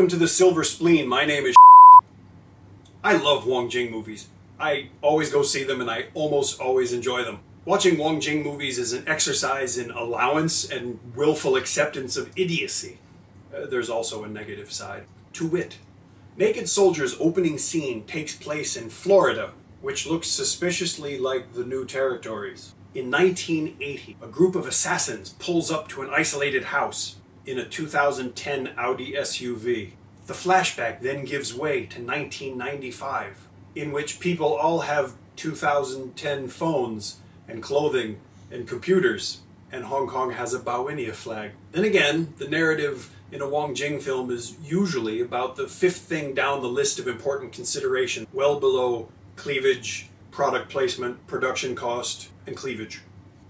Welcome to the Silver Spleen. My name is I love Wong Jing movies. I always go see them and I almost always enjoy them. Watching Wong Jing movies is an exercise in allowance and willful acceptance of idiocy. There's also a negative side. To wit, Naked Soldier's opening scene takes place in Florida, which looks suspiciously like the New Territories. In 1980, a group of assassins pulls up to an isolated house in a 2010 Audi SUV. The flashback then gives way to 1995, in which people all have 2010 phones and clothing and computers, and Hong Kong has a Bauhinia flag. Then again, the narrative in a Wong Jing film is usually about the fifth thing down the list of important consideration, well below cleavage, product placement, production cost, and cleavage.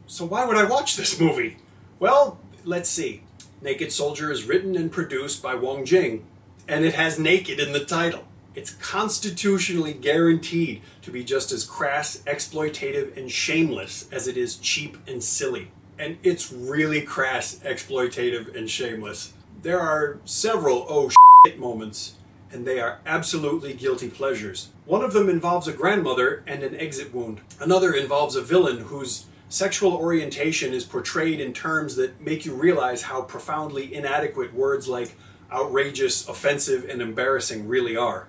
So why would I watch this movie? Well, let's see. Naked Soldier is written and produced by Wong Jing, and it has naked in the title. It's constitutionally guaranteed to be just as crass, exploitative, and shameless as it is cheap and silly. And it's really crass, exploitative, and shameless. There are several oh shit moments, and they are absolutely guilty pleasures. One of them involves a grandmother and an exit wound. Another involves a villain whose sexual orientation is portrayed in terms that make you realize how profoundly inadequate words like outrageous, offensive, and embarrassing really are.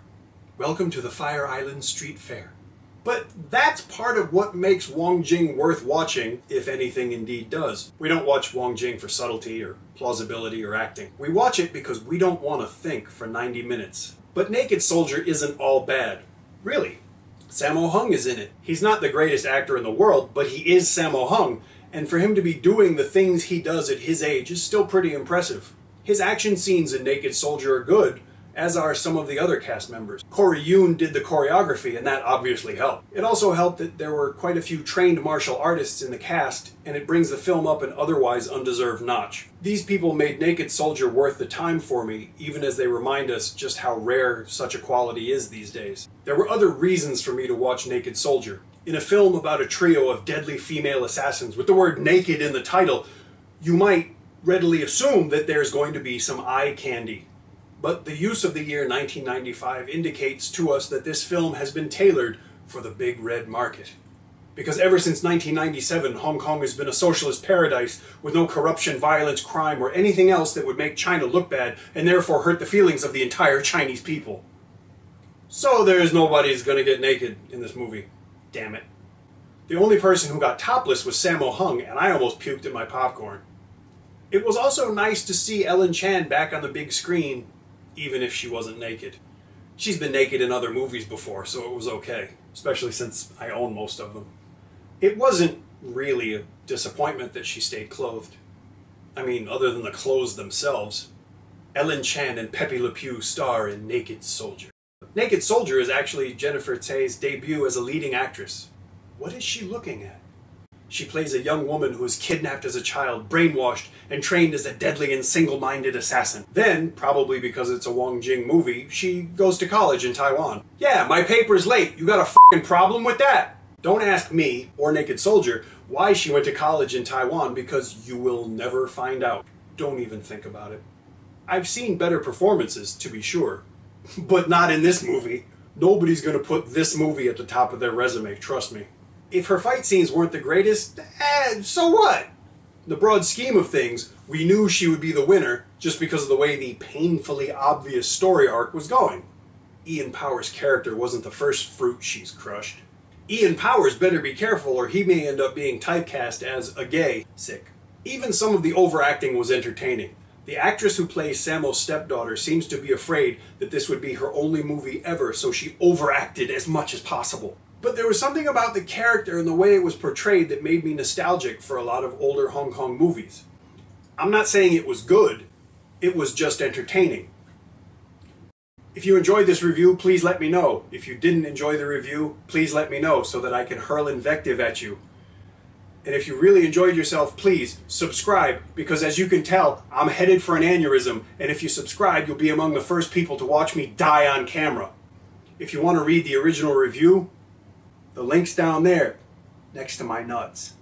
Welcome to the Fire Island Street Fair. But that's part of what makes Wong Jing worth watching, if anything indeed does. We don't watch Wong Jing for subtlety or plausibility or acting. We watch it because we don't want to think for 90 minutes. But Naked Soldier isn't all bad. Really. Sammo Hung is in it. He's not the greatest actor in the world, but he is Sammo Hung, and for him to be doing the things he does at his age is still pretty impressive. His action scenes in Naked Soldier are good, as are some of the other cast members. Corey Yuen did the choreography, and that obviously helped. It also helped that there were quite a few trained martial artists in the cast, and it brings the film up an otherwise undeserved notch. These people made Naked Soldier worth the time for me, even as they remind us just how rare such a quality is these days. There were other reasons for me to watch Naked Soldier. In a film about a trio of deadly female assassins with the word naked in the title, you might readily assume that there's going to be some eye candy. But the use of the year 1995 indicates to us that this film has been tailored for the big red market. Because ever since 1997, Hong Kong has been a socialist paradise with no corruption, violence, crime, or anything else that would make China look bad and therefore hurt the feelings of the entire Chinese people. So there's nobody's gonna get naked in this movie. Damn it. The only person who got topless was Sammo Hung, and I almost puked at my popcorn. It was also nice to see Ellen Chan back on the big screen, even if she wasn't naked. She's been naked in other movies before, so it was okay, especially since I own most of them. It wasn't really a disappointment that she stayed clothed. I mean, other than the clothes themselves. Ellen Chan and Pepe Le Pew star in Naked Soldier. Naked Soldier is actually Jennifer Tsai's debut as a leading actress. What is she looking at? She plays a young woman who was kidnapped as a child, brainwashed, and trained as a deadly and single-minded assassin. Then, probably because it's a Wong Jing movie, she goes to college in Taiwan. Yeah, my paper's late. You got a f***ing problem with that? Don't ask me, or Naked Soldier, why she went to college in Taiwan, because you will never find out. Don't even think about it. I've seen better performances, to be sure, but not in this movie. Nobody's gonna put this movie at the top of their resume, trust me. If her fight scenes weren't the greatest, so what? In the broad scheme of things, we knew she would be the winner just because of the way the painfully obvious story arc was going. Ian Powers' character wasn't the first fruit she's crushed. Ian Powers better be careful or he may end up being typecast as a gay. Sick. Even some of the overacting was entertaining. The actress who plays Sammo's stepdaughter seems to be afraid that this would be her only movie ever, so she overacted as much as possible. But there was something about the character and the way it was portrayed that made me nostalgic for a lot of older Hong Kong movies. I'm not saying it was good, it was just entertaining. If you enjoyed this review, please let me know. If you didn't enjoy the review, please let me know so that I can hurl invective at you. And if you really enjoyed yourself, please subscribe, because as you can tell, I'm headed for an aneurysm, and if you subscribe, you'll be among the first people to watch me die on camera. If you want to read the original review, the link's down there, next to my nuts.